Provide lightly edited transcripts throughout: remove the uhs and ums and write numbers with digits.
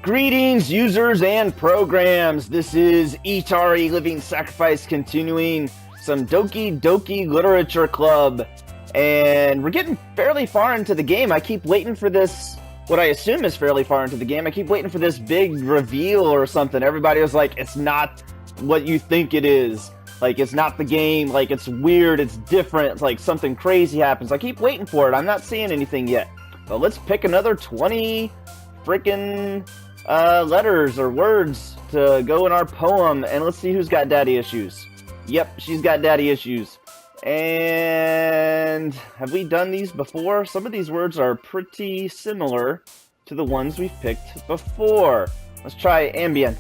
Greetings, users and programs. This is Etari Living Sacrifice continuing some Doki Doki Literature Club. And we're getting fairly far into the game. I keep waiting for this, what I assume is fairly far into the game. I keep waiting for this big reveal or something. Everybody was like, it's not what you think it is. Like, it's not the game. Like, it's weird. It's different. It's like something crazy happens. I keep waiting for it. I'm not seeing anything yet. But let's pick another 20 freaking letters or words to go in our poem. And let's see who's got daddy issues. Yep, she's got daddy issues. And have we done these before? Some of these words are pretty similar to the ones we've picked before. Let's try ambient.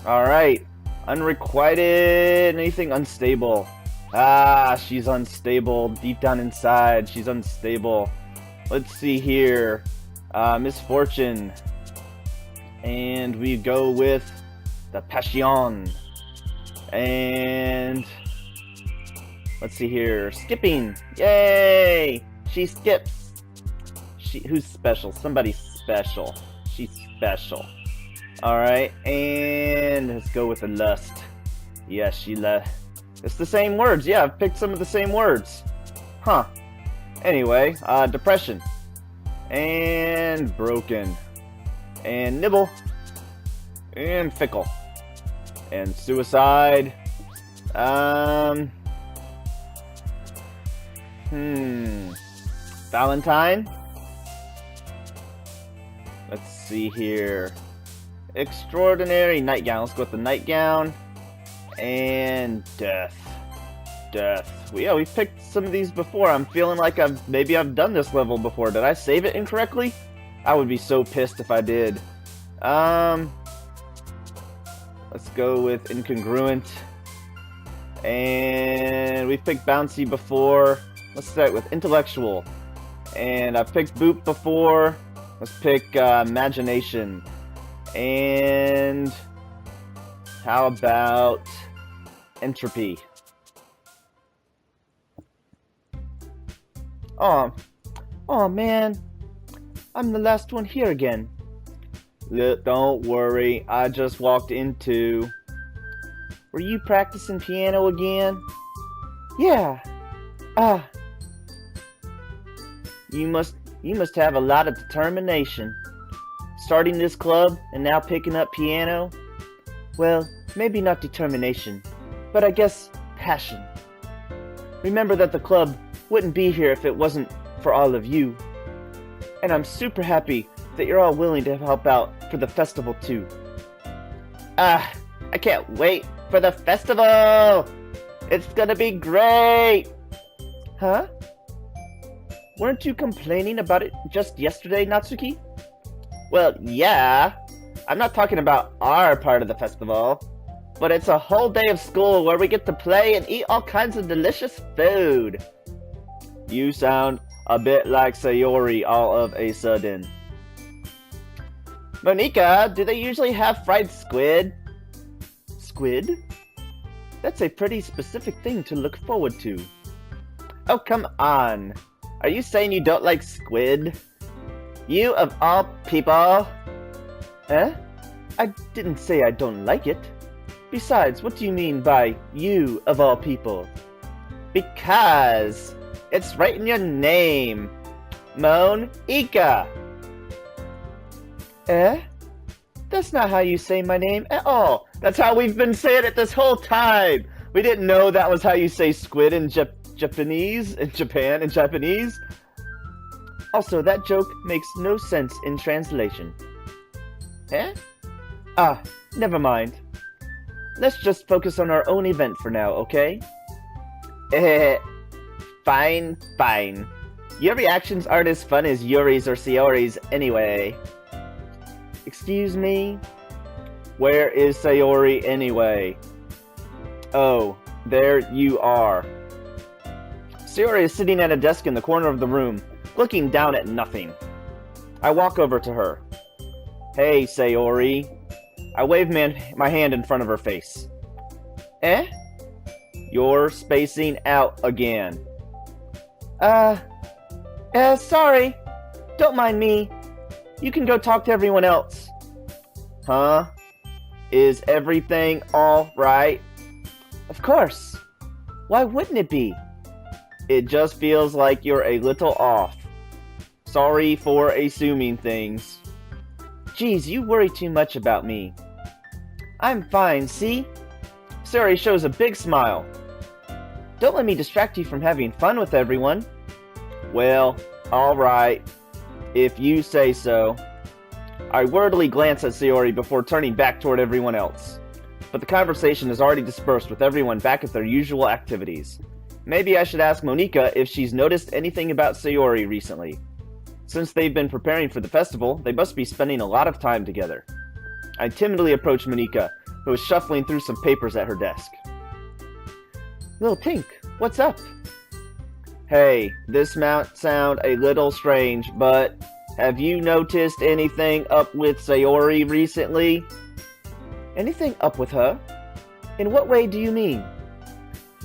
Alright. Unrequited. Anything unstable. Ah, she's unstable. Deep down inside, she's unstable. Let's see here. Misfortune. And we go with the passion. And let's see here. Skipping. Yay! She skips. Who's special? Somebody's special. She's special. Alright, and let's go with the lust. Yes, it's the same words. Yeah, I've picked some of the same words. Huh. Anyway, depression. And broken. And nibble. And fickle. And suicide. Valentine. Let's see here. Extraordinary nightgown. Let's go with the nightgown. And death. Death. Yeah, we've picked some of these before. I'm feeling like maybe I've done this level before. Did I save it incorrectly? I would be so pissed if I did. Let's go with incongruent. And we've picked bouncy before. Let's start with intellectual. And I've picked boop before. Let's pick imagination. And how about entropy? Oh man, I'm the last one here again. Don't worry, I just walked into... Were you practicing piano again? Yeah. You must have a lot of determination. Starting this club and now picking up piano? Well, maybe not determination, but I guess passion. Remember that the club wouldn't be here if it wasn't for all of you. And I'm super happy that you're all willing to help out for the festival too. I can't wait for the festival! It's gonna be great! Huh? Weren't you complaining about it just yesterday, Natsuki? Well, yeah. I'm not talking about our part of the festival, but it's a whole day of school where we get to play and eat all kinds of delicious food. You sound a bit like Sayori all of a sudden. Monika, do they usually have fried squid? Squid? That's a pretty specific thing to look forward to. Oh, come on. Are you saying you don't like squid? You of all people? Eh? I didn't say I don't like it. Besides, what do you mean by you of all people? Because it's right in your name. Monika. Eh? That's not how you say my name at all. That's how we've been saying it this whole time. We didn't know that was how you say squid in Japanese, in Japan, in Japanese. Also, that joke makes no sense in translation. Eh? Never mind. Let's just focus on our own event for now, okay? Fine, fine. Your reactions aren't as fun as Yuri's or Sayori's anyway. Excuse me? Where is Sayori anyway? Oh, there you are. Sayori is sitting at a desk in the corner of the room, looking down at nothing. I walk over to her. Hey, Sayori. I wave my hand in front of her face. Eh? You're spacing out again. Sorry. Don't mind me. You can go talk to everyone else. Huh? Is everything all right? Of course. Why wouldn't it be? It just feels like you're a little off. Sorry for assuming things. Geez, you worry too much about me. I'm fine, see? Sayori shows a big smile. Don't let me distract you from having fun with everyone. Well, alright. If you say so. I worriedly glance at Sayori before turning back toward everyone else. But the conversation is already dispersed with everyone back at their usual activities. Maybe I should ask Monika if she's noticed anything about Sayori recently. Since they've been preparing for the festival, they must be spending a lot of time together. I timidly approach Monika, who is shuffling through some papers at her desk. Little Pink, what's up? Hey, this might sound a little strange, but have you noticed anything up with Sayori recently? Anything up with her? In what way do you mean?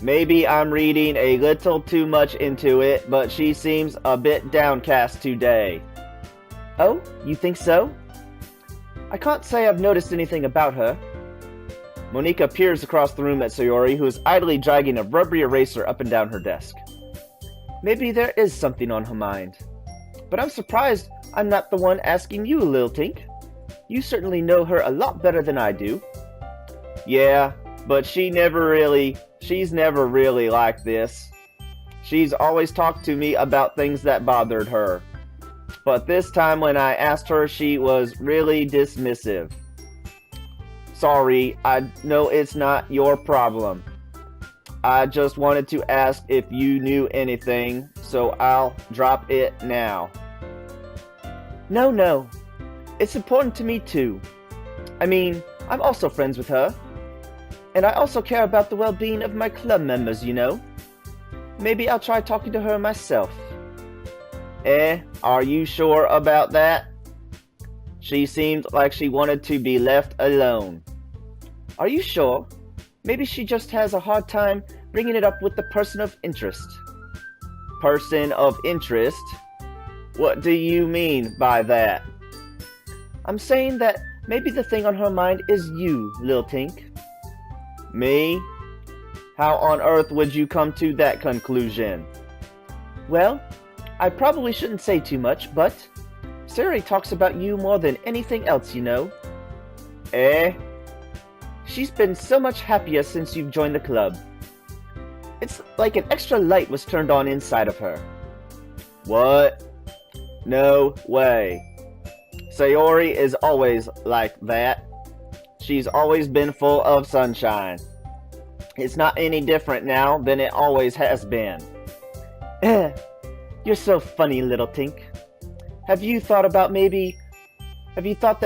Maybe I'm reading a little too much into it, but she seems a bit downcast today. Oh, you think so? I can't say I've noticed anything about her. Monika peers across the room at Sayori, who is idly dragging a rubbery eraser up and down her desk. Maybe there is something on her mind. But I'm surprised I'm not the one asking you, Lil Tink. You certainly know her a lot better than I do. Yeah, but she's never really like this. She's always talked to me about things that bothered her. But this time when I asked her, she was really dismissive. Sorry, I know it's not your problem. I just wanted to ask if you knew anything, so I'll drop it now. No. It's important to me too. I mean, I'm also friends with her. And I also care about the well-being of my club members, you know. Maybe I'll try talking to her myself. Are you sure about that? She seemed like she wanted to be left alone. Are you sure? Maybe she just has a hard time bringing it up with the person of interest. Person of interest? What do you mean by that? I'm saying that maybe the thing on her mind is you, Lil Tink. Me? How on earth would you come to that conclusion? Well, I probably shouldn't say too much, but Sayori talks about you more than anything else, you know. She's been so much happier since you've joined the club. It's like an extra light was turned on inside of her. What? No way. Sayori is always like that. She's always been full of sunshine. It's not any different now than it always has been. You're so funny, Little Tink. Have you thought that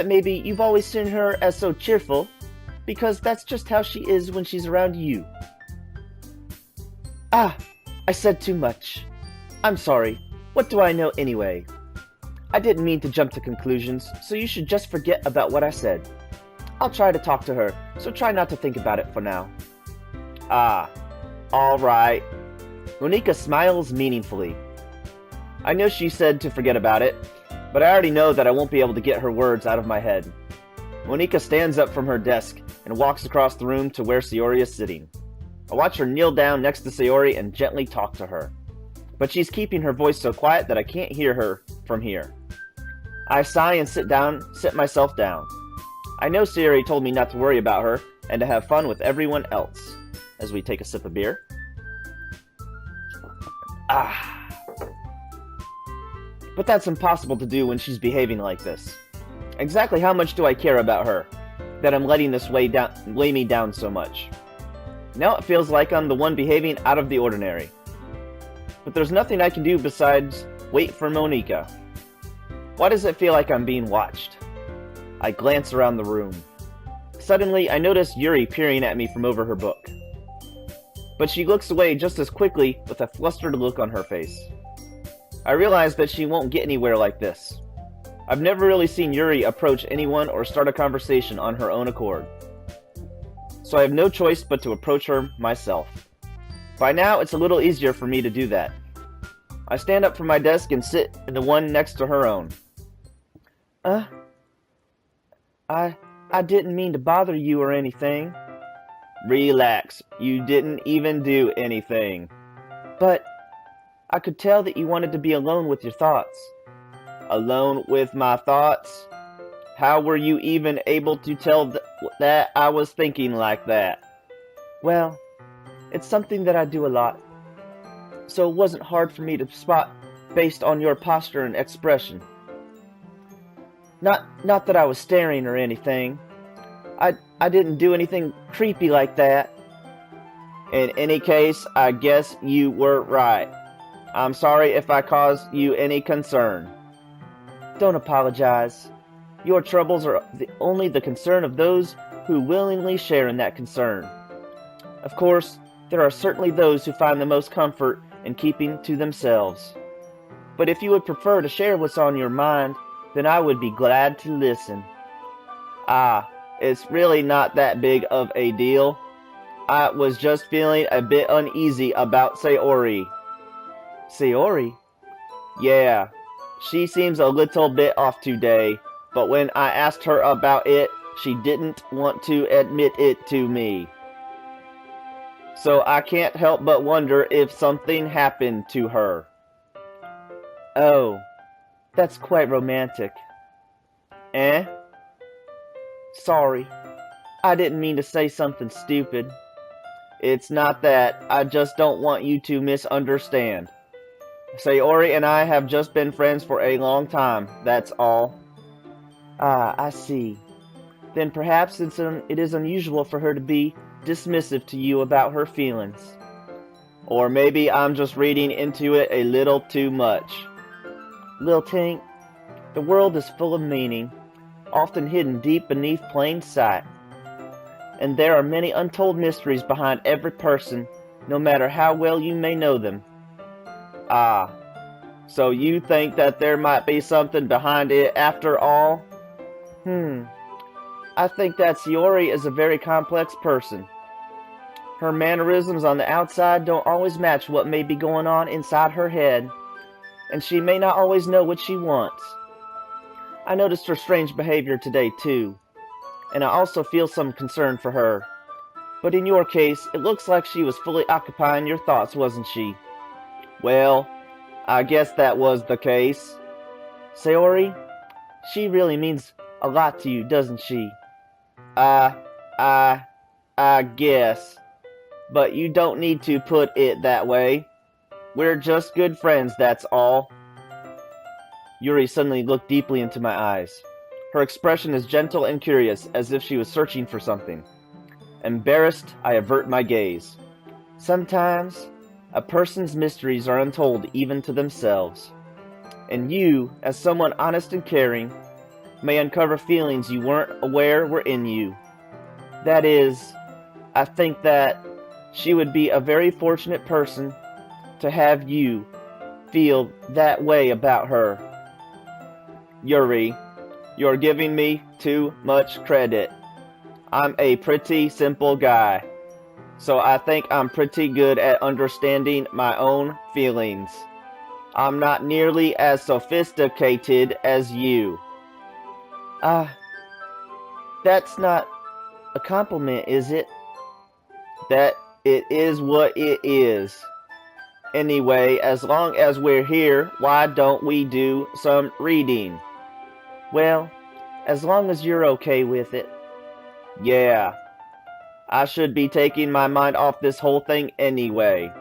maybe you've always seen her as so cheerful? Because that's just how she is when she's around you. I said too much. I'm sorry. What do I know anyway? I didn't mean to jump to conclusions, so you should just forget about what I said. I'll try to talk to her, so try not to think about it for now. Alright. Monika smiles meaningfully. I know she said to forget about it, but I already know that I won't be able to get her words out of my head. Monika stands up from her desk and walks across the room to where Sayori is sitting. I watch her kneel down next to Sayori and gently talk to her. But she's keeping her voice so quiet that I can't hear her from here. I sigh and sit myself down. I know Sayori told me not to worry about her and to have fun with everyone else. As we take a sip of beer. But that's impossible to do when she's behaving like this. Exactly how much do I care about her, that I'm letting this weigh me down so much? Now it feels like I'm the one behaving out of the ordinary. But there's nothing I can do besides wait for Monika. Why does it feel like I'm being watched? I glance around the room. Suddenly, I notice Yuri peering at me from over her book. But she looks away just as quickly with a flustered look on her face. I realize that she won't get anywhere like this. I've never really seen Yuri approach anyone or start a conversation on her own accord. So I have no choice but to approach her myself. By now, it's a little easier for me to do that. I stand up from my desk and sit in the one next to her own. I I didn't mean to bother you or anything. Relax, you didn't even do anything. But I could tell that you wanted to be alone with your thoughts. Alone with my thoughts? How were you even able to tell that I was thinking like that? Well, it's something that I do a lot, so it wasn't hard for me to spot based on your posture and expression. Not that I was staring or anything. I didn't do anything creepy like that. In any case, I guess you were right. I'm sorry if I caused you any concern. Don't apologize. Your troubles are only the concern of those who willingly share in that concern. Of course, there are certainly those who find the most comfort in keeping to themselves. But if you would prefer to share what's on your mind, then I would be glad to listen. It's really not that big of a deal. I was just feeling a bit uneasy about Sayori. Sayori? Yeah, she seems a little bit off today, but when I asked her about it, she didn't want to admit it to me. So I can't help but wonder if something happened to her. Oh, that's quite romantic. Eh? Sorry, I didn't mean to say something stupid. It's not that, I just don't want you to misunderstand. Sayori and I have just been friends for a long time, that's all. I see. Then perhaps it is unusual for her to be dismissive to you about her feelings. Or maybe I'm just reading into it a little too much. Lil Tink, the world is full of meaning, often hidden deep beneath plain sight. And there are many untold mysteries behind every person, no matter how well you may know them. So you think that there might be something behind it after all? I think that Sayori is a very complex person. Her mannerisms on the outside don't always match what may be going on inside her head, and she may not always know what she wants. I noticed her strange behavior today too, and I also feel some concern for her. But in your case, it looks like she was fully occupying your thoughts, wasn't she? Well, I guess that was the case. Sayori, she really means a lot to you, doesn't she? I guess. But you don't need to put it that way. We're just good friends, that's all. Yuri suddenly looked deeply into my eyes. Her expression is gentle and curious, as if she was searching for something. Embarrassed, I avert my gaze. Sometimes, a person's mysteries are untold even to themselves. And you, as someone honest and caring, may uncover feelings you weren't aware were in you. That is, I think that she would be a very fortunate person to have you feel that way about her. Yuri, you're giving me too much credit. I'm a pretty simple guy, so I think I'm pretty good at understanding my own feelings. I'm not nearly as sophisticated as you. That's not a compliment, is it? That it is what it is. Anyway, as long as we're here, why don't we do some reading? Well, as long as you're okay with it. Yeah. I should be taking my mind off this whole thing anyway.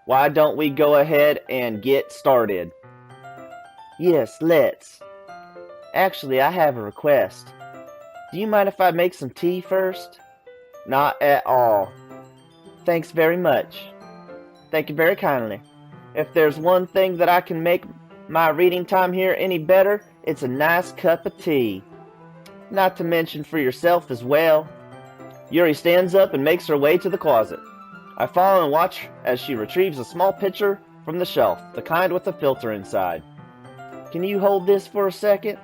Why don't we go ahead and get started? Yes, let's. Actually, I have a request. Do you mind if I make some tea first? Not at all. Thanks very much. Thank you very kindly. If there's one thing that I can make my reading time here any better, it's a nice cup of tea. Not to mention for yourself as well. Yuri stands up and makes her way to the closet. I follow and watch as she retrieves a small pitcher from the shelf, the kind with a filter inside. Can you hold this for a second?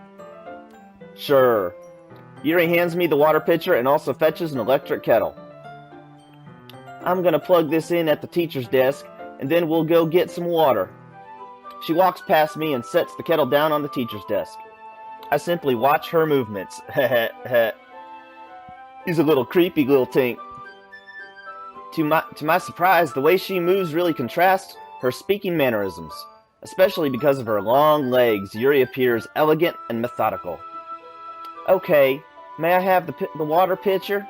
Sure. Yuri hands me the water pitcher and also fetches an electric kettle. I'm gonna plug this in at the teacher's desk, and then we'll go get some water. She walks past me and sets the kettle down on the teacher's desk. I simply watch her movements. He's a little creepy, little tink. To my surprise, the way she moves really contrasts her speaking mannerisms. Especially because of her long legs, Yuri appears elegant and methodical. Okay, may I have the water pitcher?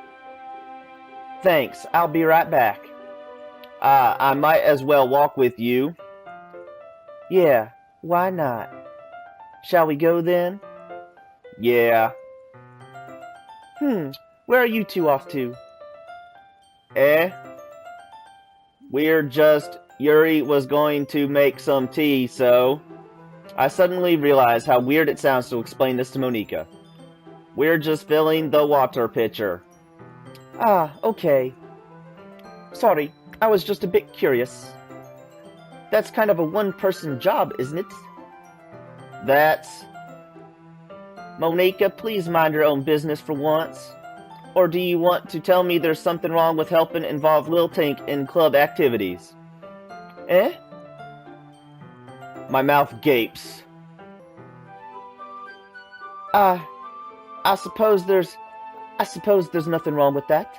Thanks, I'll be right back. I might as well walk with you. Yeah, why not? Shall we go then? Yeah. Where are you two off to? Yuri was going to make some tea, so... I suddenly realized how weird it sounds to explain this to Monika. We're just filling the water pitcher. Ah, okay. Sorry, I was just a bit curious. That's kind of a one-person job, isn't it? That's... Monika, please mind your own business for once. Or do you want to tell me there's something wrong with helping involve Lil Tink in club activities? My mouth gapes. I suppose there's nothing wrong with that.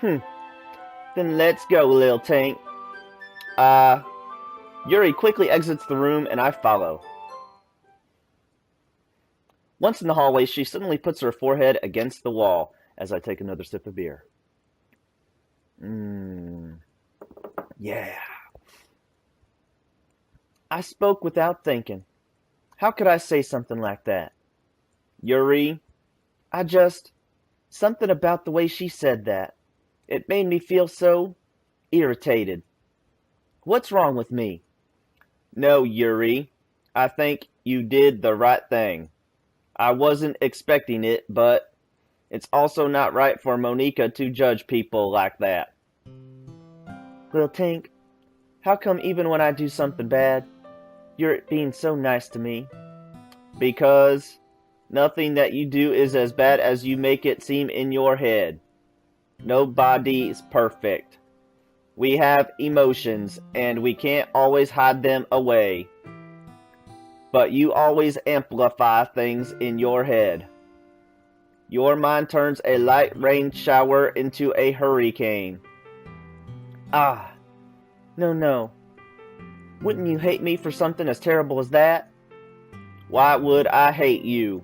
Then let's go, Lil Tink. Yuri quickly exits the room and I follow. Once in the hallway, she suddenly puts her forehead against the wall as I take another sip of beer. Yeah. I spoke without thinking. How could I say something like that? Yuri, something about the way she said that. It made me feel so irritated. What's wrong with me? No, Yuri. I think you did the right thing. I wasn't expecting it, but it's also not right for Monika to judge people like that. Lil Tink, how come even when I do something bad, you're being so nice to me? Because nothing that you do is as bad as you make it seem in your head. Nobody's perfect. We have emotions, and we can't always hide them away. But you always amplify things in your head. Your mind turns a light rain shower into a hurricane. No. Wouldn't you hate me for something as terrible as that? Why would I hate you?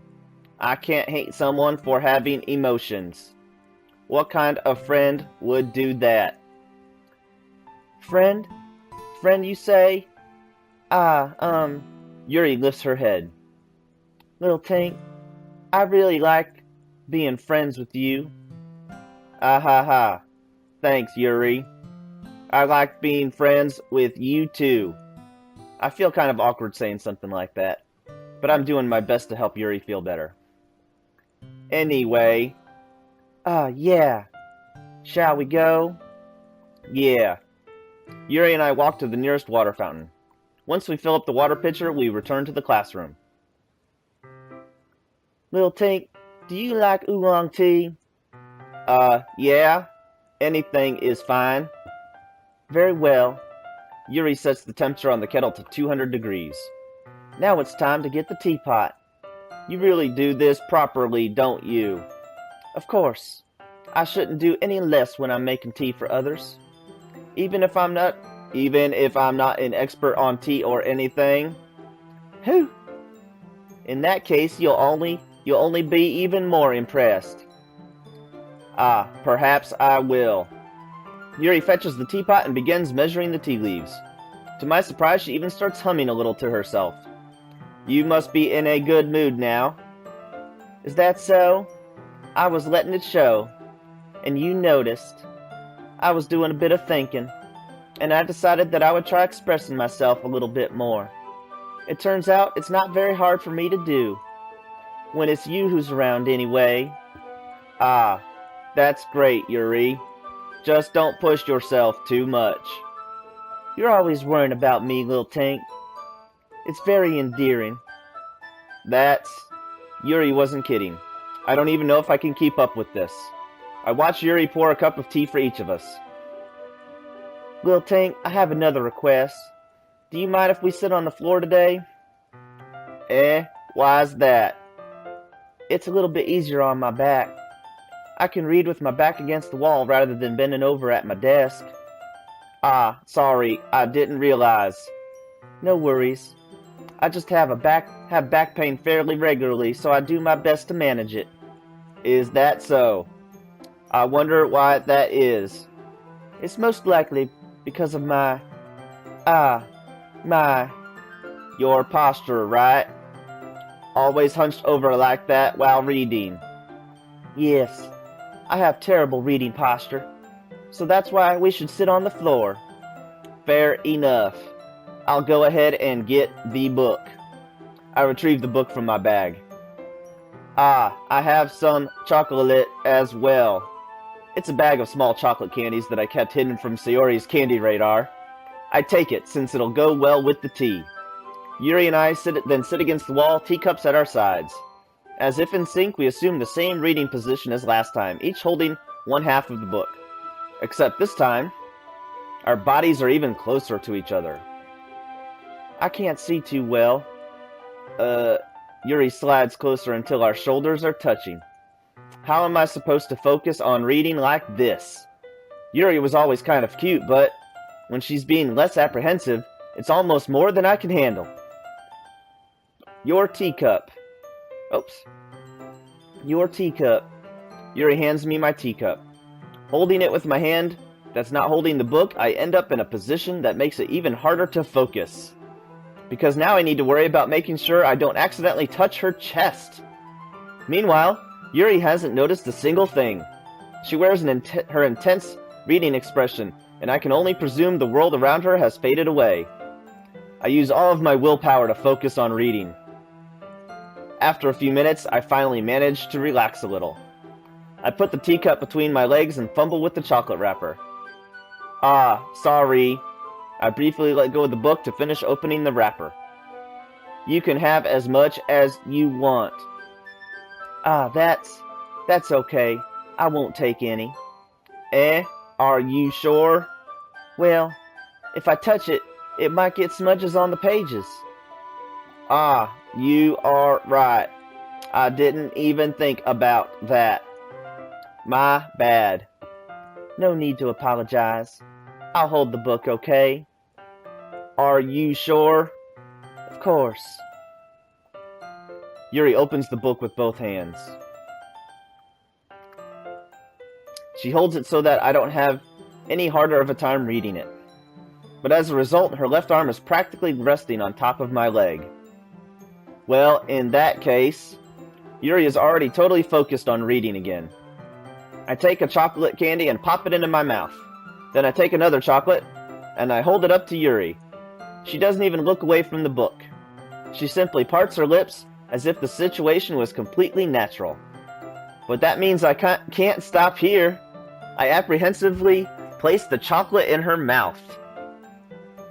I can't hate someone for having emotions. What kind of friend would do that? Friend? Friend, you say? Yuri lifts her head. Lil Tink, I really like being friends with you. Ha. Thanks, Yuri. I like being friends with you too. I feel kind of awkward saying something like that, but I'm doing my best to help Yuri feel better. Anyway. Yeah. Shall we go? Yeah. Yuri and I walk to the nearest water fountain. Once we fill up the water pitcher, we return to the classroom. Lil Tink, do you like oolong tea? Yeah. Anything is fine. Very well. Yuri sets the temperature on the kettle to 200 degrees. Now it's time to get the teapot. You really do this properly, don't you? Of course. I shouldn't do any less when I'm making tea for others. Even if I'm not an expert on tea or anything. Whew. In that case, you'll only be even more impressed. Perhaps I will. Yuri fetches the teapot and begins measuring the tea leaves. To my surprise, she even starts humming a little to herself. You must be in a good mood now. Is that so? I was letting it show. And you noticed. I was doing a bit of thinking. And I decided that I would try expressing myself a little bit more. It turns out it's not very hard for me to do. When it's you who's around anyway. That's great, Yuri. Just don't push yourself too much. You're always worrying about me, Lil Tink. It's very endearing. Yuri wasn't kidding. I don't even know if I can keep up with this. I watched Yuri pour a cup of tea for each of us. Lil Tink, I have another request. Do you mind if we sit on the floor today? Why's that? It's a little bit easier on my back. I can read with my back against the wall rather than bending over at my desk. Ah, sorry, I didn't realize. No worries. I just have back pain fairly regularly, so I do my best to manage it. Is that so? I wonder why that is. It's most likely because of your posture, right? Always hunched over like that while reading. Yes, I have terrible reading posture, so that's why we should sit on the floor. Fair enough. I'll go ahead and get the book. I retrieve the book from my bag. Ah, I have some chocolate as well. It's a bag of small chocolate candies that I kept hidden from Sayori's candy radar. I take it, since it'll go well with the tea. Yuri and I then sit against the wall, teacups at our sides. As if in sync, we assume the same reading position as last time, each holding one half of the book. Except this time, our bodies are even closer to each other. I can't see too well. Yuri slides closer until our shoulders are touching. How am I supposed to focus on reading like this? Yuri was always kind of cute, but when she's being less apprehensive, it's almost more than I can handle. Your teacup. Oops. Your teacup. Yuri hands me my teacup. Holding it with my hand that's not holding the book, I end up in a position that makes it even harder to focus. Because now I need to worry about making sure I don't accidentally touch her chest. Meanwhile, Yuri hasn't noticed a single thing. She wears her intense reading expression, and I can only presume the world around her has faded away. I use all of my willpower to focus on reading. After a few minutes, I finally manage to relax a little. I put the teacup between my legs and fumble with the chocolate wrapper. Ah, sorry. I briefly let go of the book to finish opening the wrapper. You can have as much as you want. Ah, that's okay. I won't take any. Are you sure? Well, if I touch it, it might get smudges on the pages. Ah, you are right. I didn't even think about that. My bad. No need to apologize. I'll hold the book, okay? Are you sure? Of course. Yuri opens the book with both hands. She holds it so that I don't have any harder of a time reading it. But as a result, her left arm is practically resting on top of my leg. Well, in that case, Yuri is already totally focused on reading again. I take a chocolate candy and pop it into my mouth. Then I take another chocolate, and I hold it up to Yuri. She doesn't even look away from the book. She simply parts her lips as if the situation was completely natural. But that means I can't stop here. I apprehensively place the chocolate in her mouth.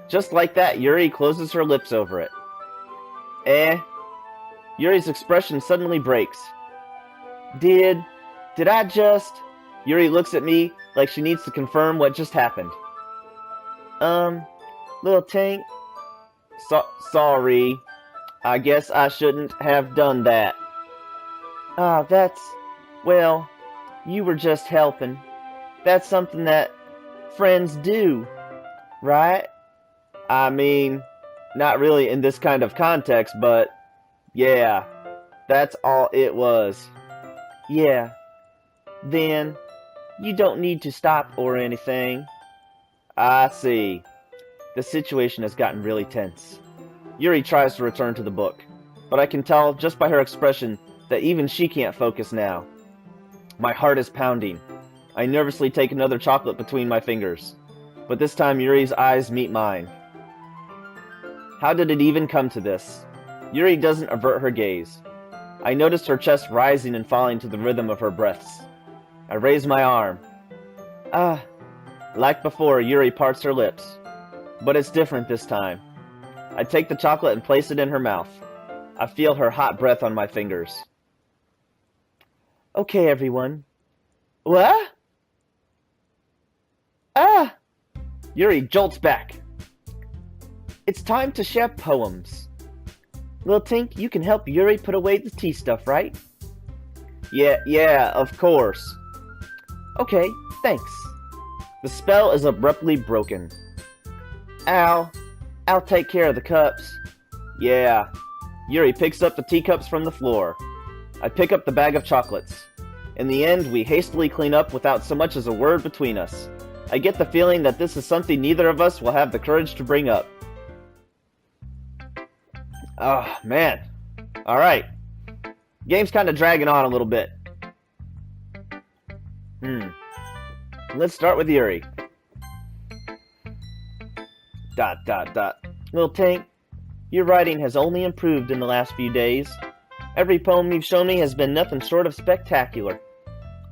Just like that, Yuri closes her lips over it. Yuri's expression suddenly breaks. Did I just... Yuri looks at me like she needs to confirm what just happened. Little Tank... Sorry. I guess I shouldn't have done that. Well, you were just helping. That's something that friends do, right? I mean, not really in this kind of context, but yeah, that's all it was. Yeah. Then, you don't need to stop or anything. I see. The situation has gotten really tense. Yuri tries to return to the book, but I can tell just by her expression that even she can't focus now. My heart is pounding. I nervously take another chocolate between my fingers, but this time Yuri's eyes meet mine. How did it even come to this? Yuri doesn't avert her gaze. I noticed her chest rising and falling to the rhythm of her breaths. I raise my arm. Like before, Yuri parts her lips. But it's different this time. I take the chocolate and place it in her mouth. I feel her hot breath on my fingers. Okay, everyone. What? Yuri jolts back. It's time to share poems. Lil Tink, you can help Yuri put away the tea stuff, right? Yeah, of course. Okay, thanks. The spell is abruptly broken. I'll take care of the cups. Yeah. Yuri picks up the teacups from the floor. I pick up the bag of chocolates. In the end, we hastily clean up without so much as a word between us. I get the feeling that this is something neither of us will have the courage to bring up. Oh, man. Alright. Game's kind of dragging on a little bit. Let's start with Yuri. ... Little Tank, your writing has only improved in the last few days. Every poem you've shown me has been nothing short of spectacular.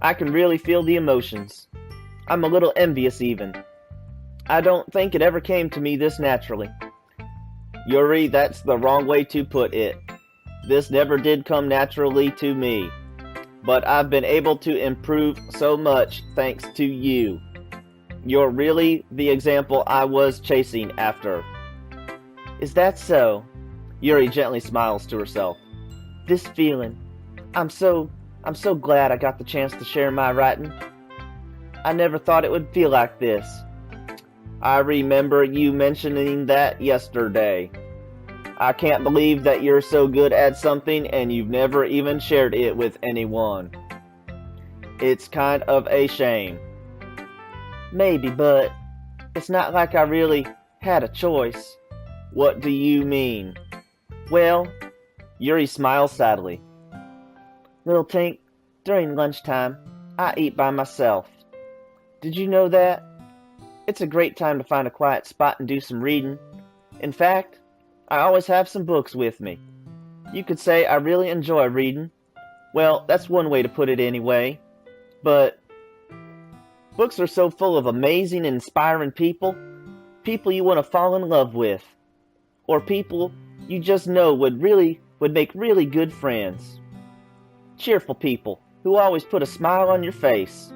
I can really feel the emotions. I'm a little envious even. I don't think it ever came to me this naturally. Yuri, that's the wrong way to put it. This never did come naturally to me. But I've been able to improve so much thanks to you. You're really the example I was chasing after. Is that so? Yuri gently smiles to herself. This feeling. I'm so glad I got the chance to share my writing. I never thought it would feel like this. I remember you mentioning that yesterday. I can't believe that you're so good at something and you've never even shared it with anyone. It's kind of a shame. Maybe, but it's not like I really had a choice. What do you mean? Well, Yuri smiles sadly. Little Tink, during lunchtime, I eat by myself. Did you know that? It's a great time to find a quiet spot and do some reading. In fact, I always have some books with me. You could say I really enjoy reading. Well, that's one way to put it anyway. But books are so full of amazing and inspiring people. People you want to fall in love with. Or people you just know would make really good friends. Cheerful people who always put a smile on your face.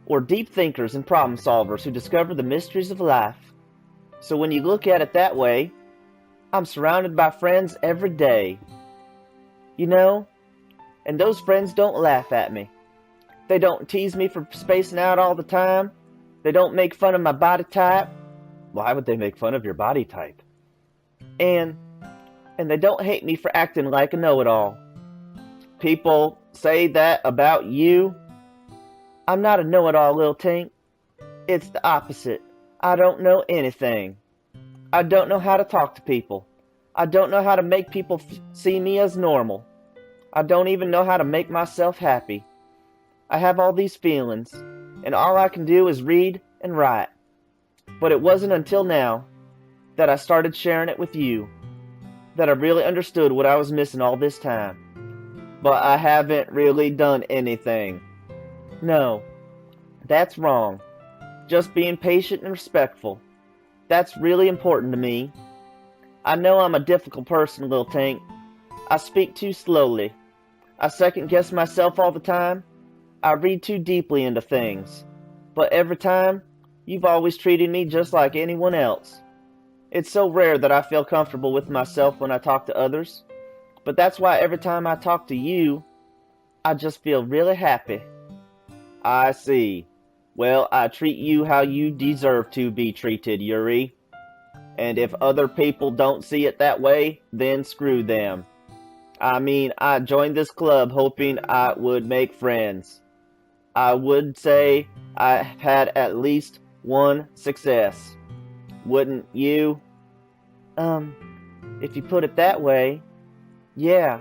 Or deep thinkers and problem solvers who discover the mysteries of life. So when you look at it that way, I'm surrounded by friends every day. You know, and those friends don't laugh at me. They don't tease me for spacing out all the time. They don't make fun of my body type. Why would they make fun of your body type? And they don't hate me for acting like a know-it-all. People say that about you. I'm not a know-it-all, Lil Tink. It's the opposite. I don't know anything. I don't know how to talk to people. I don't know how to make people see me as normal. I don't even know how to make myself happy. I have all these feelings, and all I can do is read and write. But it wasn't until now that I started sharing it with you that I really understood what I was missing all this time. But I haven't really done anything. No, that's wrong. Just being patient and respectful. That's really important to me. I know I'm a difficult person, Lil Tank. I speak too slowly. I second-guess myself all the time. I read too deeply into things. But every time, you've always treated me just like anyone else. It's so rare that I feel comfortable with myself when I talk to others. But that's why every time I talk to you, I just feel really happy. I see. Well, I treat you how you deserve to be treated, Yuri. And if other people don't see it that way, then screw them. I mean, I joined this club hoping I would make friends. I would say I had at least one success. Wouldn't you? If you put it that way, yeah.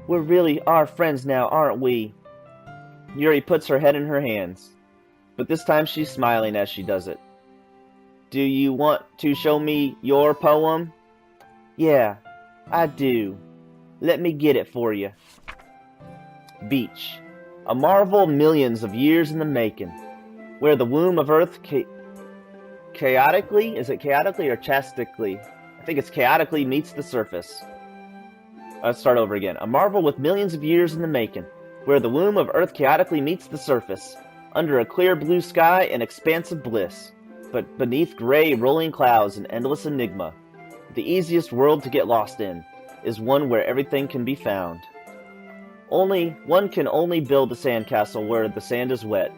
We really are friends now, aren't we? Yuri puts her head in her hands, but this time she's smiling as she does it. Do you want to show me your poem? Yeah, I do. Let me get it for you. Beach. A marvel millions of years in the making, where the womb of Earth chaotically, is it chaotically or chastically? I think it's chaotically meets the surface. Let's start over again. A marvel with millions of years in the making, where the womb of Earth chaotically meets the surface, under a clear blue sky and expansive bliss, but beneath gray rolling clouds and endless enigma. The easiest world to get lost in is one where everything can be found. One can only build a sandcastle where the sand is wet.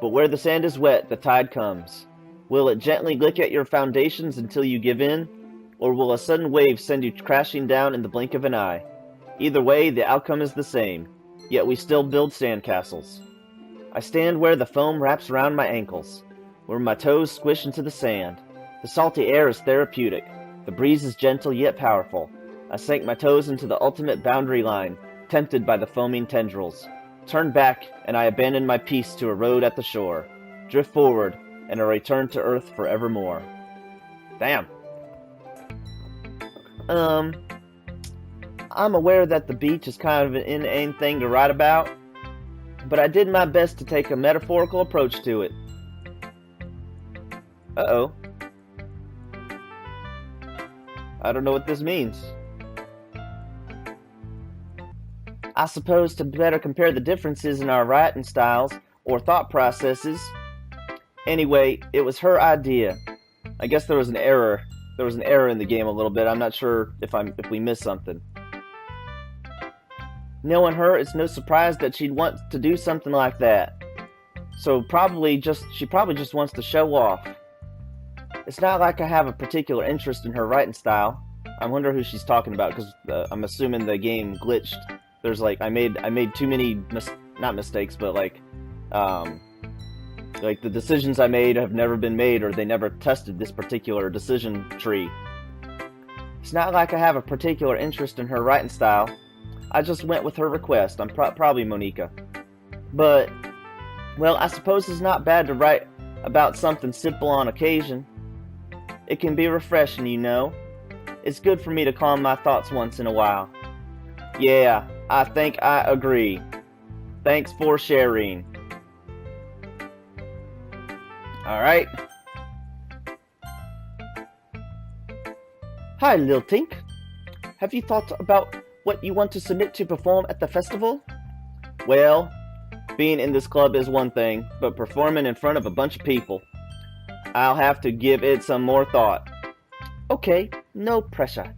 But where the sand is wet, the tide comes. Will it gently lick at your foundations until you give in? Or will a sudden wave send you crashing down in the blink of an eye? Either way, the outcome is the same. Yet we still build sandcastles. I stand where the foam wraps around my ankles, where my toes squish into the sand. The salty air is therapeutic. The breeze is gentle yet powerful. I sank my toes into the ultimate boundary line, tempted by the foaming tendrils. Turn back, and I abandon my peace to erode at the shore. Drift forward, and I return to Earth forevermore. Damn. I'm aware that the beach is kind of an inane thing to write about, but I did my best to take a metaphorical approach to it. Uh-oh. I don't know what this means. I suppose to better compare the differences in our writing styles or thought processes. Anyway, it was her idea. I guess there was an error. There was an error in the game a little bit. I'm not sure if we missed something. Knowing her, it's no surprise that she'd want to do something like that. So she probably just wants to show off. It's not like I have a particular interest in her writing style. I wonder who she's talking about, because I'm assuming the game glitched. There's I made too many not mistakes, but the decisions I made have never been made, or they never tested this particular decision tree. It's not like I have a particular interest in her writing style. I just went with her request. I'm probably Monika. But, well, I suppose it's not bad to write about something simple on occasion. It can be refreshing, you know. It's good for me to calm my thoughts once in a while. Yeah, I think I agree. Thanks for sharing. Alright. Hi, Lil Tink. Have you thought about what you want to submit to perform at the festival? Well, being in this club is one thing, but performing in front of a bunch of people, I'll have to give it some more thought. Okay, no pressure.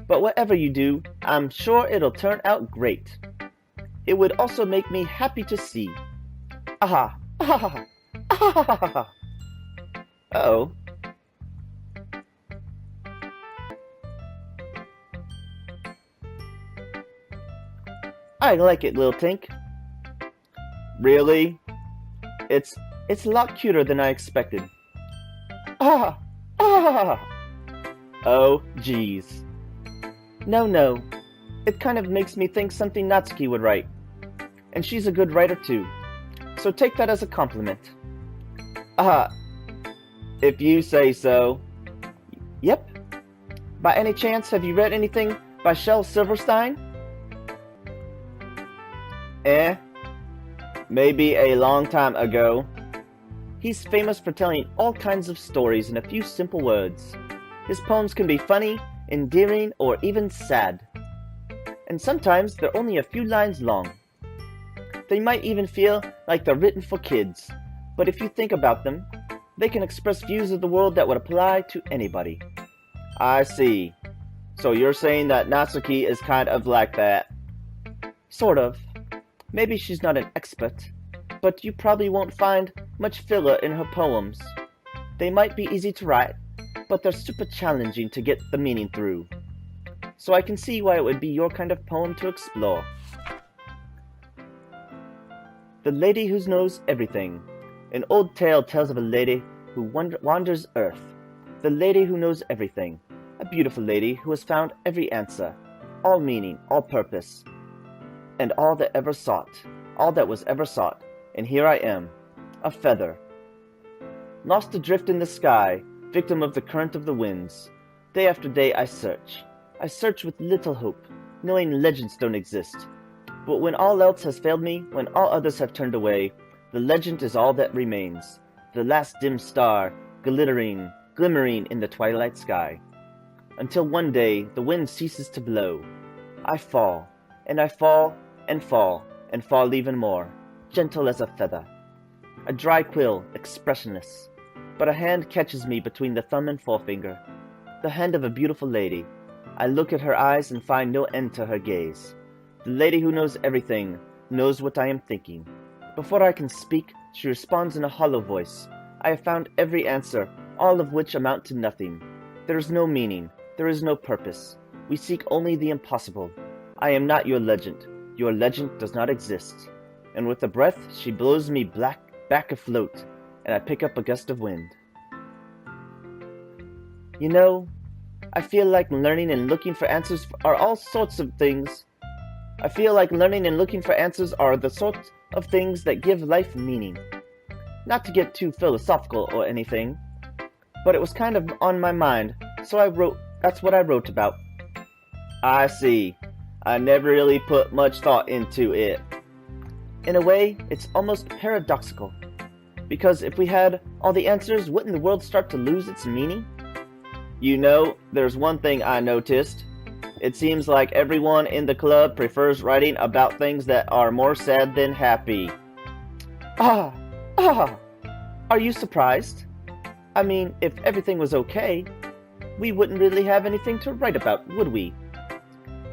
But whatever you do, I'm sure it'll turn out great. It would also make me happy to see. Aha! Aha! Aha! Uh-oh. I like it, Lil Tink. Really? It's a lot cuter than I expected. Ah! Ah! Oh, geez. No. It kind of makes me think something Natsuki would write. And she's a good writer too. So take that as a compliment. If you say so. Yep. By any chance, have you read anything by Shel Silverstein? Maybe a long time ago. He's famous for telling all kinds of stories in a few simple words. His poems can be funny, endearing, or even sad. And sometimes they're only a few lines long. They might even feel like they're written for kids, but if you think about them, they can express views of the world that would apply to anybody. I see. So you're saying that Natsuki is kind of like that? Sort of. Maybe she's not an expert, but you probably won't find much filler in her poems. They might be easy to write, but they're super challenging to get the meaning through. So I can see why it would be your kind of poem to explore. The Lady Who Knows Everything. An old tale tells of a lady who wanders Earth. The Lady Who Knows Everything. A beautiful lady who has found every answer, all meaning, all purpose, and all that was ever sought. And here I am, a feather, lost adrift in the sky, victim of the current of the winds. Day after day I search with little hope, knowing legends don't exist. But when all else has failed me, when all others have turned away, the legend is all that remains, the last dim star, glimmering in the twilight sky. Until one day the wind ceases to blow. I fall, and I fall, and fall, and fall even more, gentle as a feather. A dry quill, expressionless, but a hand catches me between the thumb and forefinger. The hand of a beautiful lady. I look at her eyes and find no end to her gaze. The lady who knows everything knows what I am thinking. Before I can speak, she responds in a hollow voice. I have found every answer, all of which amount to nothing. There is no meaning. There is no purpose. We seek only the impossible. I am not your legend. Your legend does not exist. And with a breath, she blows me back afloat, and I pick up a gust of wind. You know, I feel like learning and looking for answers are all sorts of things. I feel like learning and looking for answers are the sorts of things that give life meaning. Not to get too philosophical or anything, but it was kind of on my mind, so that's what I wrote about. I see. I never really put much thought into it. In a way, it's almost paradoxical. Because if we had all the answers, wouldn't the world start to lose its meaning? You know, there's one thing I noticed. It seems like everyone in the club prefers writing about things that are more sad than happy. Ah! Are you surprised? I mean, if everything was okay, we wouldn't really have anything to write about, would we?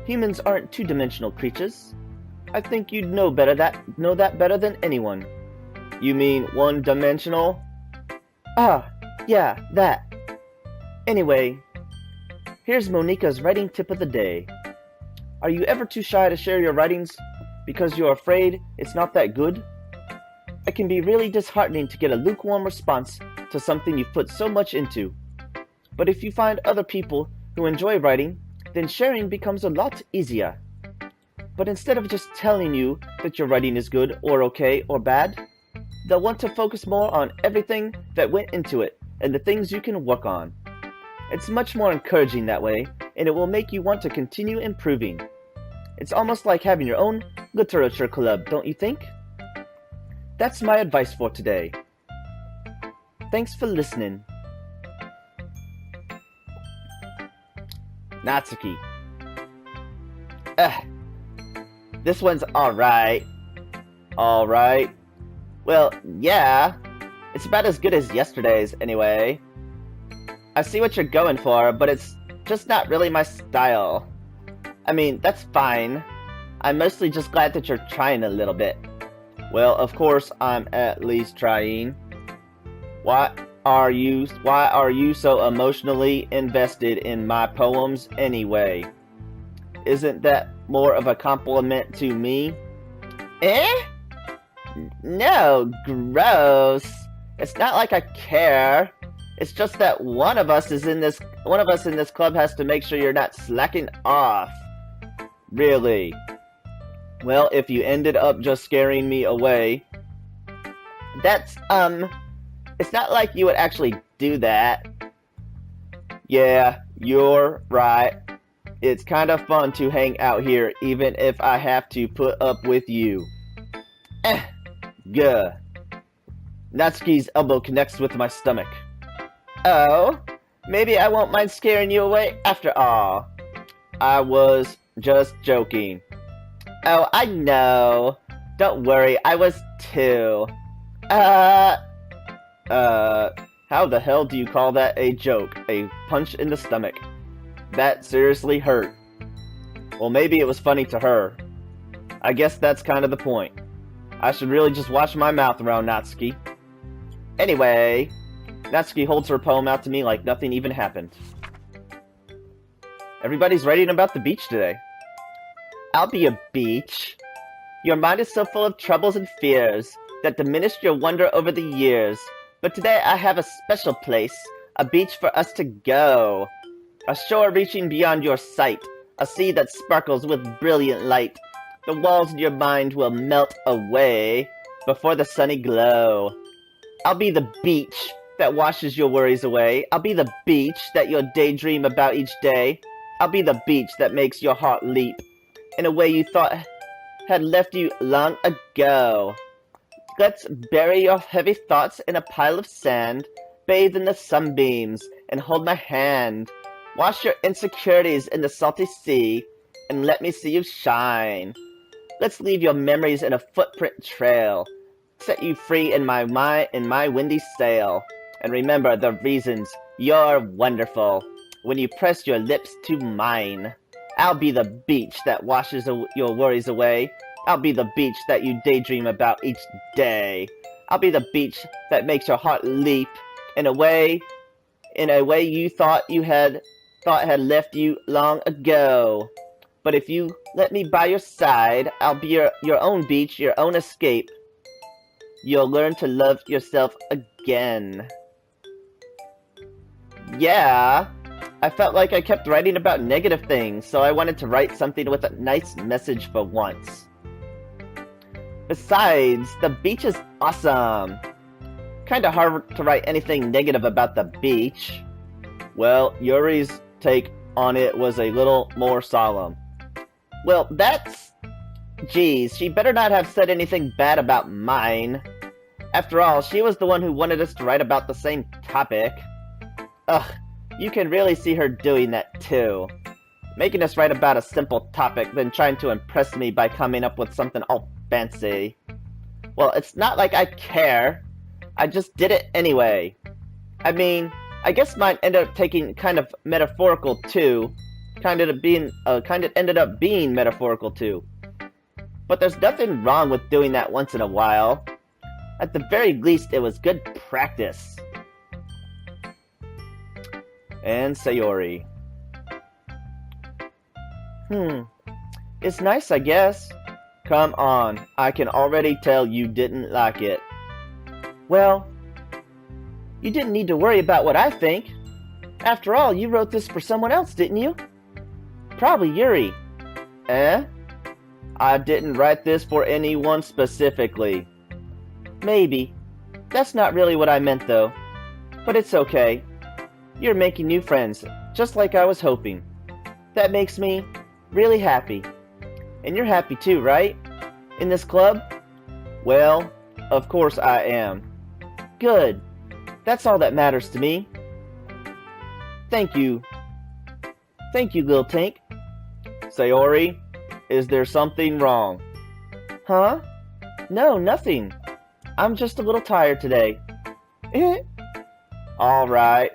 Humans aren't two-dimensional creatures. I think you'd know that better than anyone. You mean one-dimensional? Ah, yeah, that. Anyway, here's Monika's writing tip of the day. Are you ever too shy to share your writings because you're afraid it's not that good? It can be really disheartening to get a lukewarm response to something you've put so much into. But if you find other people who enjoy writing, then sharing becomes a lot easier. But instead of just telling you that your writing is good or okay or bad, they'll want to focus more on everything that went into it and the things you can work on. It's much more encouraging that way, and it will make you want to continue improving. It's almost like having your own literature club, don't you think? That's my advice for today. Thanks for listening. Natsuki. This one's alright. Alright. Well, yeah. It's about as good as yesterday's, anyway. I see what you're going for, but it's just not really my style. I mean, that's fine. I'm mostly just glad that you're trying a little bit. Well, of course I'm at least trying. Why are you so emotionally invested in my poems anyway? Isn't that more of a compliment to me? No, gross. It's not like I care. It's just that one of us in this club has to make sure you're not slacking off. Really? Well, if you ended up just scaring me away, that's, it's not like you would actually do that. Yeah, you're right. It's kind of fun to hang out here, even if I have to put up with you. Gah. Natsuki's elbow connects with my stomach. Oh, maybe I won't mind scaring you away after all. I was just joking. Oh, I know. Don't worry, I was too. How the hell do you call that a joke? A punch in the stomach. That seriously hurt. Well, maybe it was funny to her. I guess that's kind of the point. I should really just watch my mouth around Natsuki. Anyway, Natsuki holds her poem out to me like nothing even happened. Everybody's writing about the beach today. I'll be a beach. Your mind is so full of troubles and fears that diminished your wonder over the years. But today I have a special place, a beach for us to go. A shore reaching beyond your sight, a sea that sparkles with brilliant light. The walls in your mind will melt away before the sunny glow. I'll be the beach that washes your worries away. I'll be the beach that you'll daydream about each day. I'll be the beach that makes your heart leap in a way you thought had left you long ago. Let's bury your heavy thoughts in a pile of sand, bathe in the sunbeams, and hold my hand. Wash your insecurities in the salty sea, and let me see you shine. Let's leave your memories in a footprint trail, set you free in my windy sail, and remember the reasons you're wonderful when you press your lips to mine. I'll be the beach that washes your worries away. I'll be the beach that you daydream about each day. I'll be the beach that makes your heart leap in a way you thought had left you long ago. But if you let me by your side, I'll be your own beach, your own escape. You'll learn to love yourself again. Yeah, I felt like I kept writing about negative things, so I wanted to write something with a nice message for once. Besides, the beach is awesome. Kinda hard to write anything negative about the beach. Well, Yuri's take on it was a little more solemn. Well, geez, she better not have said anything bad about mine. After all, she was the one who wanted us to write about the same topic. Ugh, you can really see her doing that too. Making us write about a simple topic, then trying to impress me by coming up with something all fancy. Well, it's not like I care. I just did it anyway. I mean, I guess mine ended up taking kind of metaphorical too. Kind of ended up being metaphorical too. But there's nothing wrong with doing that once in a while. At the very least, it was good practice. And Sayori. It's nice, I guess. Come on, I can already tell you didn't like it. Well, you didn't need to worry about what I think. After all, you wrote this for someone else, didn't you? Probably Yuri. Eh? I didn't write this for anyone specifically. Maybe. That's not really what I meant, though. But it's okay. You're making new friends, just like I was hoping. That makes me really happy. And you're happy too, right? In this club? Well, of course I am. Good. That's all that matters to me. Thank you. Thank you, Lil Tank. Sayori, is there something wrong? Huh? No, nothing. I'm just a little tired today. Alright.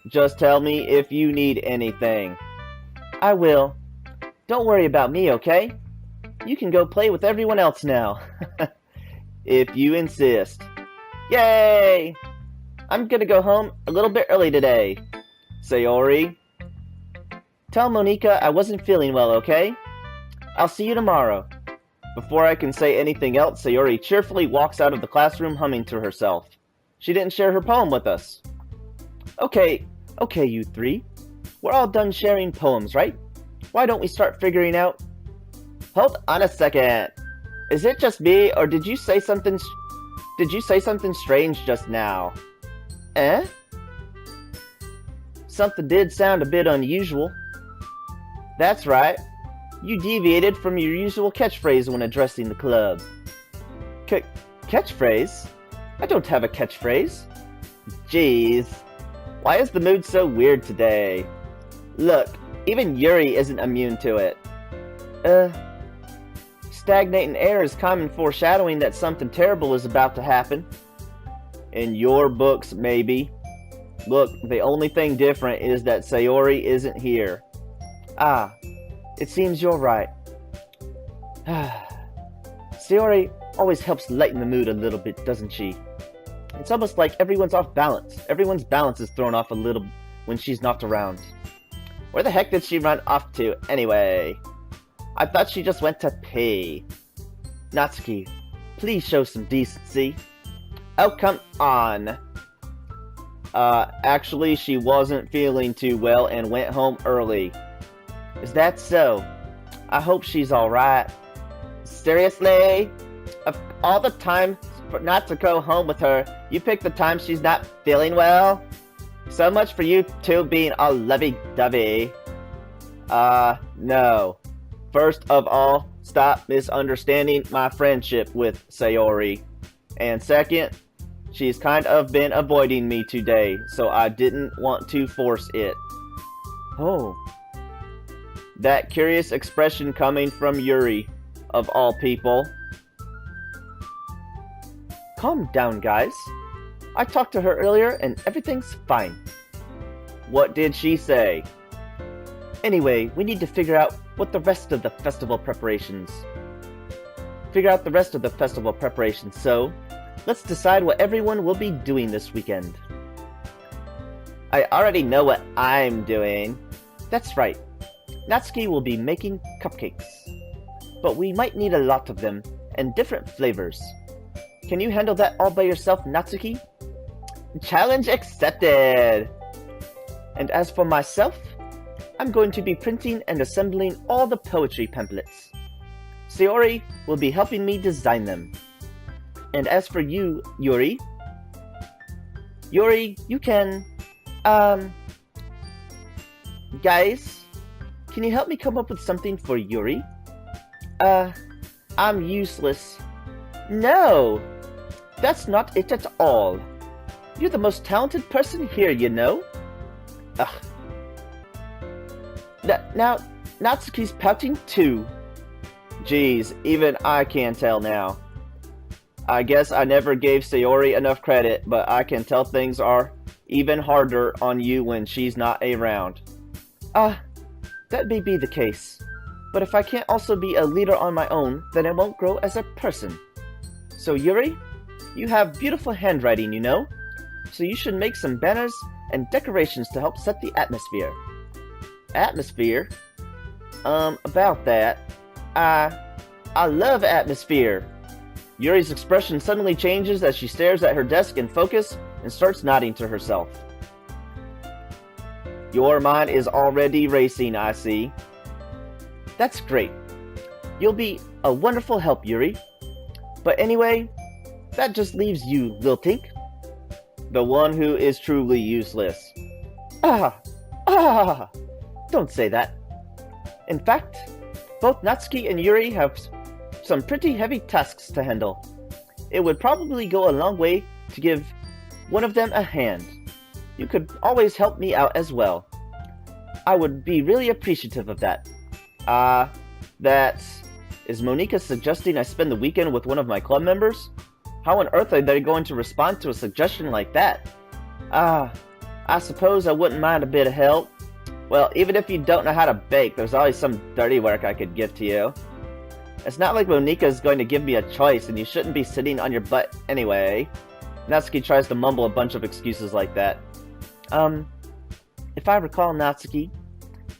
Just tell me if you need anything. I will. Don't worry about me, okay? You can go play with everyone else now. If you insist. Yay! I'm gonna go home a little bit early today. Sayori, tell Monika I wasn't feeling well, okay? I'll see you tomorrow. Before I can say anything else, Sayori cheerfully walks out of the classroom humming to herself. She didn't share her poem with us. Okay, you three. We're all done sharing poems, right? Why don't we start figuring out... Hold on a second. Is it just me, or did you say something strange just now? Eh? Something did sound a bit unusual. That's right. You deviated from your usual catchphrase when addressing the club. Catchphrase? I don't have a catchphrase. Jeez. Why is the mood so weird today? Look, even Yuri isn't immune to it. Stagnating air is common foreshadowing that something terrible is about to happen. In your books, maybe. Look, the only thing different is that Sayori isn't here. Ah, it seems you're right. Sayori always helps lighten the mood a little bit, doesn't she? It's almost like everyone's off balance. Everyone's balance is thrown off a little when she's not around. Where the heck did she run off to, anyway? I thought she just went to pee. Natsuki, please show some decency. Oh, come on. Actually, she wasn't feeling too well and went home early. Is that so? I hope she's alright. Seriously? Of all the time not to go home with her, you picked the time she's not feeling well? So much for you two being all lovey-dovey. No. First of all, stop misunderstanding my friendship with Sayori. And second, she's kind of been avoiding me today, so I didn't want to force it. Oh. That curious expression coming from Yuri, of all people. Calm down, guys. I talked to her earlier and everything's fine. What did she say? Anyway, we need to figure out the rest of the festival preparations. So, let's decide what everyone will be doing this weekend. I already know what I'm doing. That's right. Natsuki will be making cupcakes. But we might need a lot of them, and different flavors. Can you handle that all by yourself, Natsuki? Challenge accepted! And as for myself, I'm going to be printing and assembling all the poetry pamphlets. Sayori will be helping me design them. And as for you, Yuri, you can, guys, can you help me come up with something for Yuri? I'm useless. No! That's not it at all. You're the most talented person here, you know? Ugh. Now, Natsuki's pouting too. Geez, even I can tell now. I guess I never gave Sayori enough credit, but I can tell things are even harder on you when she's not around. That may be the case. But if I can't also be a leader on my own, then I won't grow as a person. So Yuri, you have beautiful handwriting, you know? So you should make some banners and decorations to help set the atmosphere. Atmosphere? About that, I love atmosphere. Yuri's expression suddenly changes as she stares at her desk in focus and starts nodding to herself. Your mind is already racing, I see. That's great. You'll be a wonderful help, Yuri. But anyway, that just leaves you, Lil Tink. The one who is truly useless. Don't say that. In fact, both Natsuki and Yuri have some pretty heavy tasks to handle. It would probably go a long way to give one of them a hand. You could always help me out as well. I would be really appreciative of that. Is Monika suggesting I spend the weekend with one of my club members? How on earth are they going to respond to a suggestion like that? I suppose I wouldn't mind a bit of help. Well, even if you don't know how to bake, there's always some dirty work I could give to you. It's not like Monika is going to give me a choice, and you shouldn't be sitting on your butt anyway. Natsuki tries to mumble a bunch of excuses like that. If I recall, Natsuki,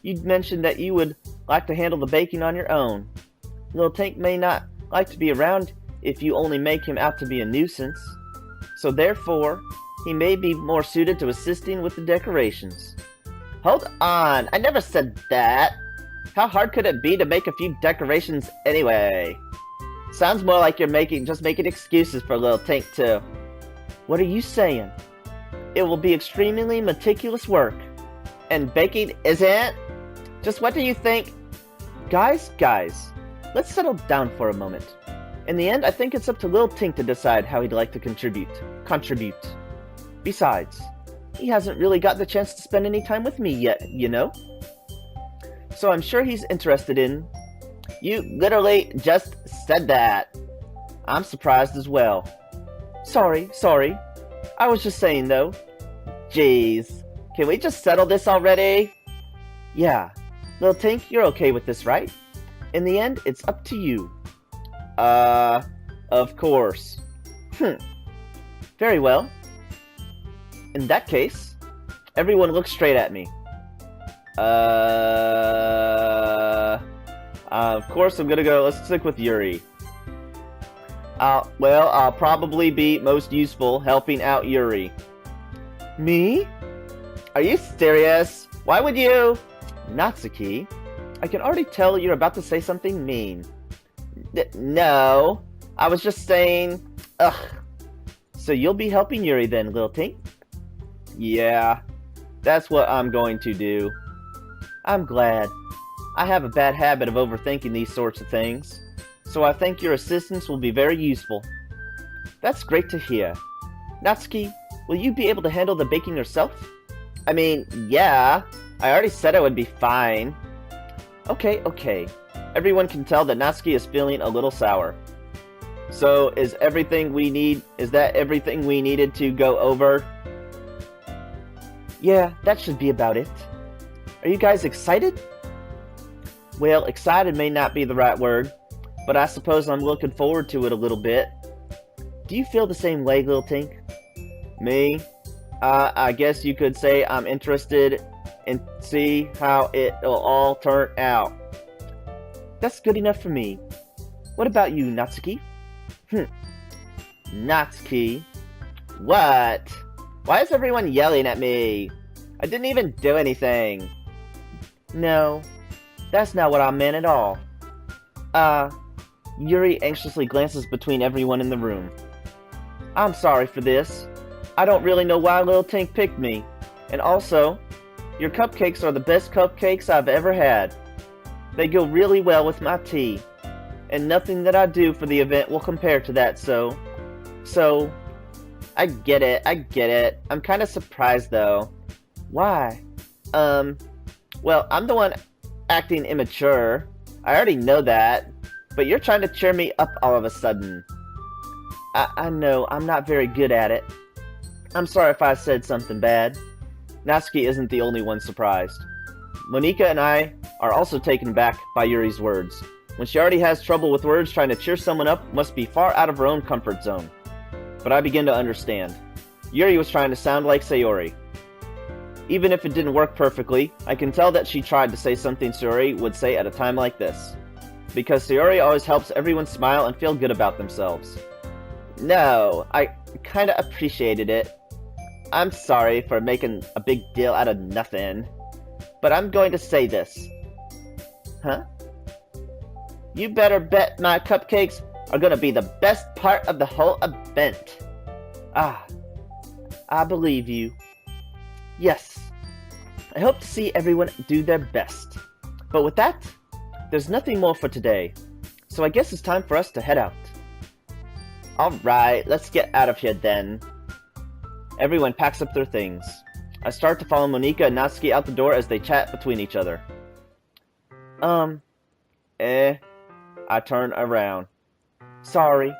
you'd mentioned that you would like to handle the baking on your own. Lil Tank may not like to be around if you only make him out to be a nuisance. So therefore, he may be more suited to assisting with the decorations. Hold on, I never said that. How hard could it be to make a few decorations anyway? Sounds more like you're just making excuses for Lil Tank too. What are you saying? It will be extremely meticulous work. And baking isn't? Just what do you think? Guys, let's settle down for a moment. In the end, I think it's up to Lil Tink to decide how he'd like to contribute. Besides, he hasn't really got the chance to spend any time with me yet, you know? So I'm sure he's interested in... You literally just said that. I'm surprised as well. Sorry. I was just saying, though. Jeez. Can we just settle this already? Yeah. Lil Tink, you're okay with this, right? In the end, it's up to you. Of course. Very well. In that case, everyone look straight at me. Of course I'm gonna go, let's stick with Yuri. Well, I'll probably be most useful helping out Yuri. Me? Are you serious? Why would you? Natsuki, I can already tell you're about to say something mean. No, I was just saying, ugh. So you'll be helping Yuri then, Lil Tink? Yeah, that's what I'm going to do. I'm glad. I have a bad habit of overthinking these sorts of things, so I think your assistance will be very useful. That's great to hear. Natsuki, will you be able to handle the baking yourself? I mean, yeah. I already said I would be fine. Okay. Everyone can tell that Natsuki is feeling a little sour. So, is that everything we needed to go over? Yeah, that should be about it. Are you guys excited? Well, excited may not be the right word, but I suppose I'm looking forward to it a little bit. Do you feel the same way, Lil Tink? Me? I guess you could say I'm interested in see how it'll all turn out. That's good enough for me. What about you, Natsuki? Natsuki? What? Why is everyone yelling at me? I didn't even do anything. No, that's not what I meant at all. Yuri anxiously glances between everyone in the room. I'm sorry for this. I don't really know why Lil Tink picked me. And also, your cupcakes are the best cupcakes I've ever had. They go really well with my tea. And nothing that I do for the event will compare to that, so, I get it. I'm kind of surprised, though. Why? Well, I'm the one acting immature. I already know that. But you're trying to cheer me up all of a sudden. I know, I'm not very good at it. I'm sorry if I said something bad. Natsuki isn't the only one surprised. Monika and I are also taken aback by Yuri's words. When she already has trouble with words, trying to cheer someone up must be far out of her own comfort zone. But I begin to understand. Yuri was trying to sound like Sayori. Even if it didn't work perfectly, I can tell that she tried to say something Sayori would say at a time like this. Because Sayori always helps everyone smile and feel good about themselves. No, I kinda appreciated it. I'm sorry for making a big deal out of nothing. But I'm going to say this. Huh? You better bet my cupcakes are gonna be the best part of the whole event. I believe you. Yes. I hope to see everyone do their best. But with that, there's nothing more for today. So I guess it's time for us to head out. Alright, let's get out of here then. Everyone packs up their things. I start to follow Monika and Natsuki out the door as they chat between each other. I turn around. Sorry.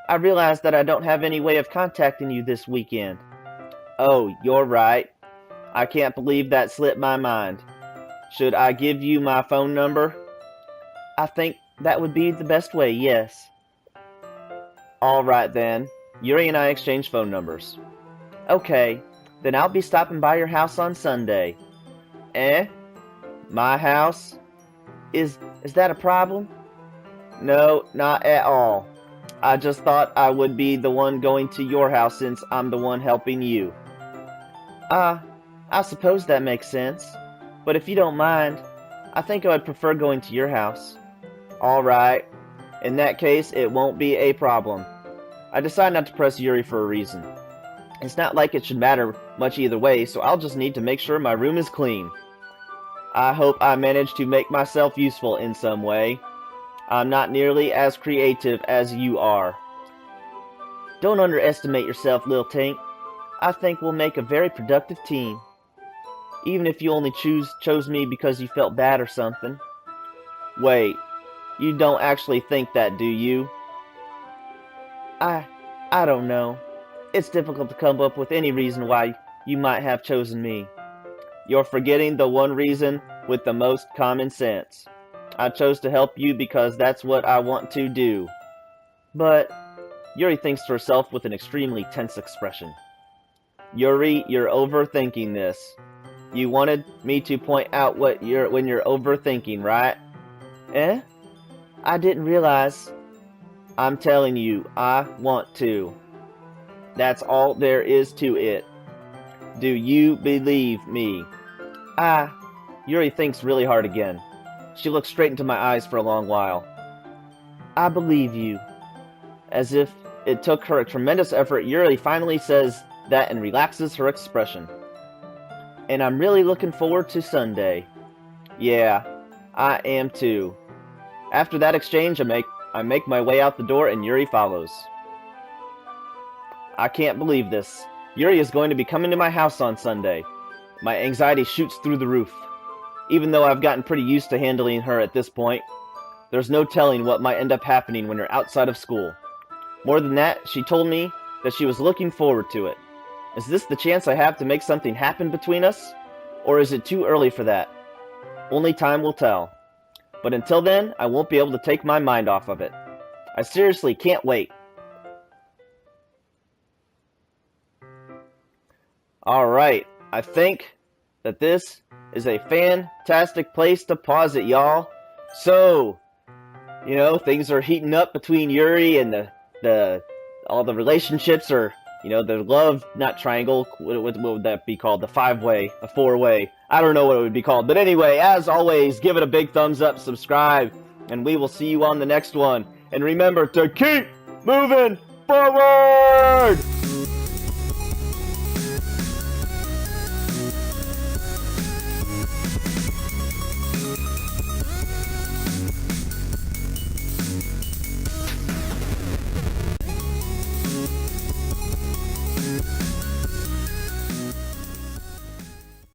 I realized that I don't have any way of contacting you this weekend. Oh, you're right. I can't believe that slipped my mind. Should I give you my phone number? I think that would be the best way, yes. Alright then. Yuri and I exchange phone numbers. Okay, then I'll be stopping by your house on Sunday. My house? Is that a problem? No, not at all. I just thought I would be the one going to your house since I'm the one helping you. I suppose that makes sense. But if you don't mind, I think I would prefer going to your house. Alright. In that case, it won't be a problem. I decide not to press Yuri for a reason. It's not like it should matter much either way, so I'll just need to make sure my room is clean. I hope I manage to make myself useful in some way. I'm not nearly as creative as you are. Don't underestimate yourself, Lil Tink. I think we'll make a very productive team. Even if you only chose me because you felt bad or something. Wait, you don't actually think that, do you? I don't know. It's difficult to come up with any reason why you might have chosen me. You're forgetting the one reason with the most common sense. I chose to help you because that's what I want to do. But Yuri thinks to herself with an extremely tense expression. Yuri, you're overthinking this. You wanted me to point out when you're overthinking, right? I didn't realize. I'm telling you, I want to. That's all there is to it. Do you believe me? Yuri thinks really hard again. She looks straight into my eyes for a long while. I believe you. As if it took her a tremendous effort, Yuri finally says that and relaxes her expression. And I'm really looking forward to Sunday. Yeah, I am too. After that exchange, I make my way out the door and Yuri follows. I can't believe this. Yuri is going to be coming to my house on Sunday. My anxiety shoots through the roof. Even though I've gotten pretty used to handling her at this point, there's no telling what might end up happening when you're outside of school. More than that, she told me that she was looking forward to it. Is this the chance I have to make something happen between us? Or is it too early for that? Only time will tell. But until then, I won't be able to take my mind off of it. I seriously can't wait. Alright, I think that this is a fantastic place to pause it, y'all. So, things are heating up between Yuri and all the relationships, or, the love, not triangle, what would that be called? The 5-way, the 4-way. I don't know what it would be called. But anyway, as always, give it a big thumbs up, subscribe, and we will see you on the next one. And remember to keep moving forward!